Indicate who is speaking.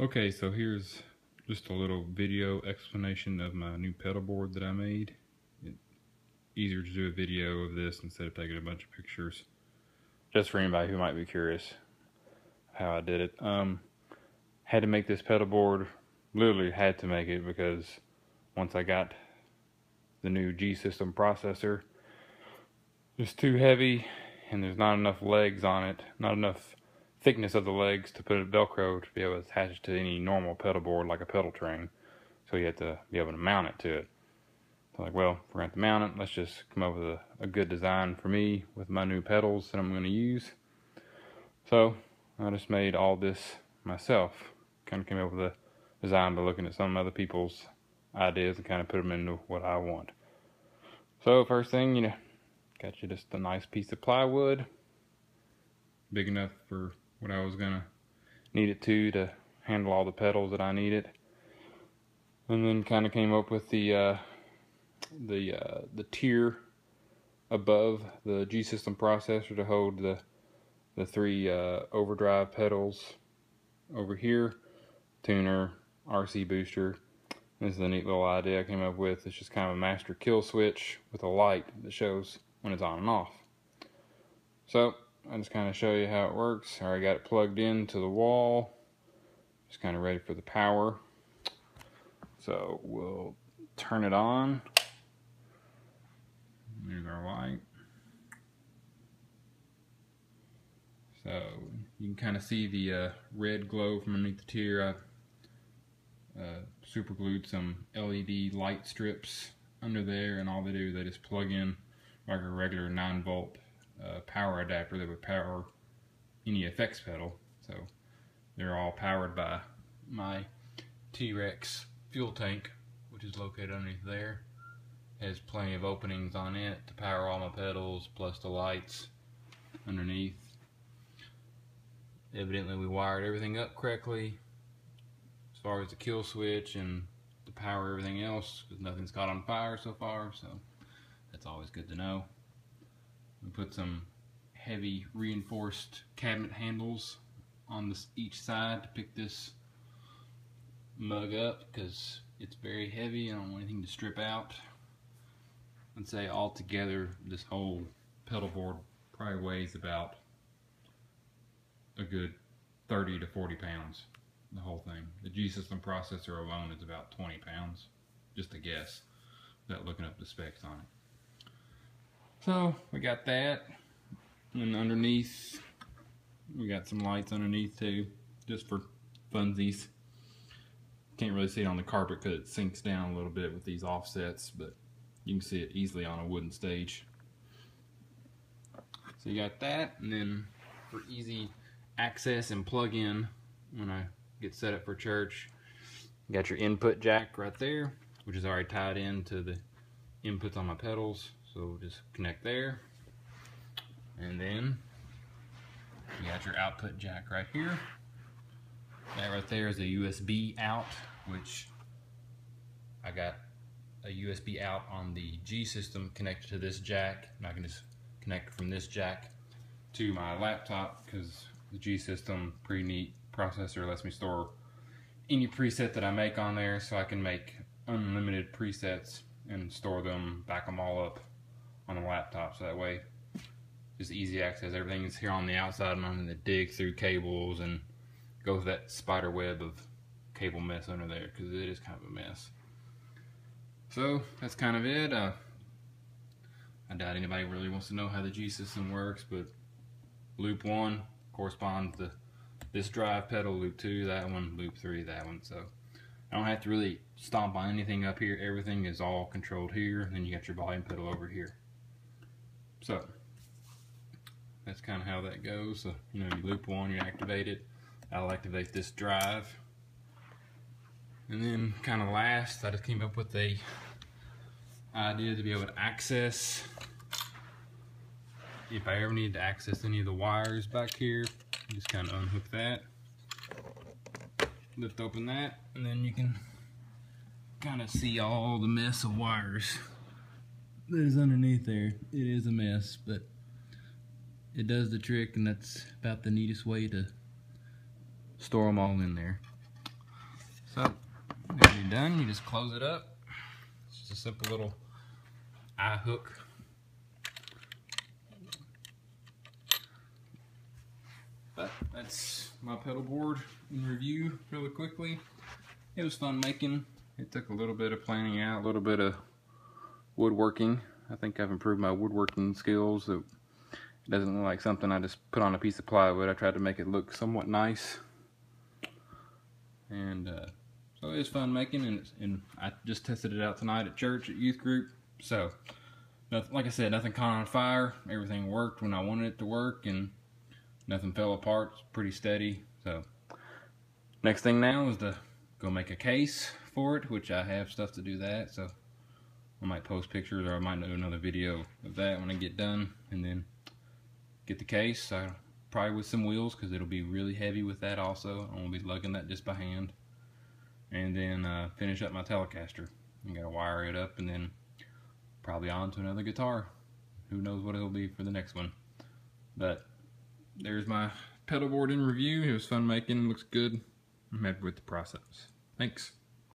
Speaker 1: Okay, so here's just a little video explanation of my new pedal board that I made. It's easier to do a video of this instead of taking a bunch of pictures. Just for anybody who might be curious how I did it. Had to make this pedal board, literally had to make it because once I got the new G system processor, it's too heavy and there's not enough legs on it, not enough thickness of the legs to put a Velcro to be able to attach it to any normal pedal board like a pedal train. So you have to be able to mount it to it. So like, well, if we're going to mount it, let's just come up with a good design for me with my new pedals that I'm going to use. So I just made all this myself. Kind of came up with a design by looking at some other people's ideas and kind of put them into what I want. So first thing, got you just a nice piece of plywood, big enough for what I was gonna need it to handle all the pedals that I needed. And then kind of came up with the tier above the G system processor to hold the three overdrive pedals over here, tuner, RC booster. This is a neat little idea I came up with. It's just kind of a master kill switch with a light that shows when it's on and off. So I'll just kind of show you how it works. I already got it plugged into the wall, just kind of ready for the power. So we'll turn it on. There's our light. So you can kind of see the red glow from underneath the tier. I've super glued some LED light strips under there, and all they do, they just plug in like a regular 9-volt power adapter that would power any effects pedal. So they're all powered by my T-Rex fuel tank, which is located underneath there. It has plenty of openings on it to power all my pedals, plus the lights underneath. Evidently we wired everything up correctly as far as the kill switch and the power, everything else, because nothing's caught on fire so far, so that's always good to know. We put some heavy reinforced cabinet handles on each side to pick this mug up because it's very heavy. I don't want anything to strip out. I'd say altogether this whole pedal board probably weighs about a good 30 to 40 pounds, the whole thing. The G system processor alone is about 20 pounds, just a guess, without looking up the specs on it. So we got that, and underneath we got some lights underneath too, just for funsies. Can't really see it on the carpet because it sinks down a little bit with these offsets, but you can see it easily on a wooden stage. So you got that, and then for easy access and plug in when I get set up for church, you got your input jack right there, which is already tied into the inputs on my pedals. So just connect there, and then you got your output jack right here. That right there is a USB out, which I got a USB out on the G system connected to this jack, and I can just connect from this jack to my laptop because the G system pretty neat processor lets me store any preset that I make on there, so I can make unlimited presets and store them, back them all up on the laptop, so that way just easy access. Everything is here on the outside, and I'm going to dig through cables and go through that spider web of cable mess under there because it is kind of a mess. So that's kind of it. I doubt anybody really wants to know how the G system works, but loop 1 corresponds to this drive pedal, loop 2 that one, loop 3 that one. So I don't have to really stomp on anything up here. Everything is all controlled here, and then you got your volume pedal over here. So that's kind of how that goes. So you loop 1, you activate it. I'll activate this drive, and then kind of last, I just came up with a idea to be able to access, if I ever need to access any of the wires back here, just kind of unhook that, lift open that, and then you can kind of see all the mess of wires that is underneath there. It is a mess, but it does the trick, and that's about the neatest way to store them all in there. So when you're done, you just close it up. It's just a simple little eye hook. But that's my pedal board in review really quickly. It was fun making. It took a little bit of planning out, a little bit of woodworking. I think I've improved my woodworking skills. It doesn't look like something I just put on a piece of plywood. I tried to make it look somewhat nice. And so it was fun making, and I just tested it out tonight at church, at youth group. So, like I said, nothing caught on fire. Everything worked when I wanted it to work, and nothing fell apart. It's pretty steady. So, next thing now is to go make a case for it, which I have stuff to do that. So, I might post pictures, or I might do another video of that when I get done, and then get the case. Probably with some wheels, because it'll be really heavy with that also. I'm going to be lugging that just by hand. And then finish up my Telecaster. I got to wire it up, and then probably on to another guitar. Who knows what it'll be for the next one. But there's my pedal board in review. It was fun making. It looks good. I'm happy with the process. Thanks.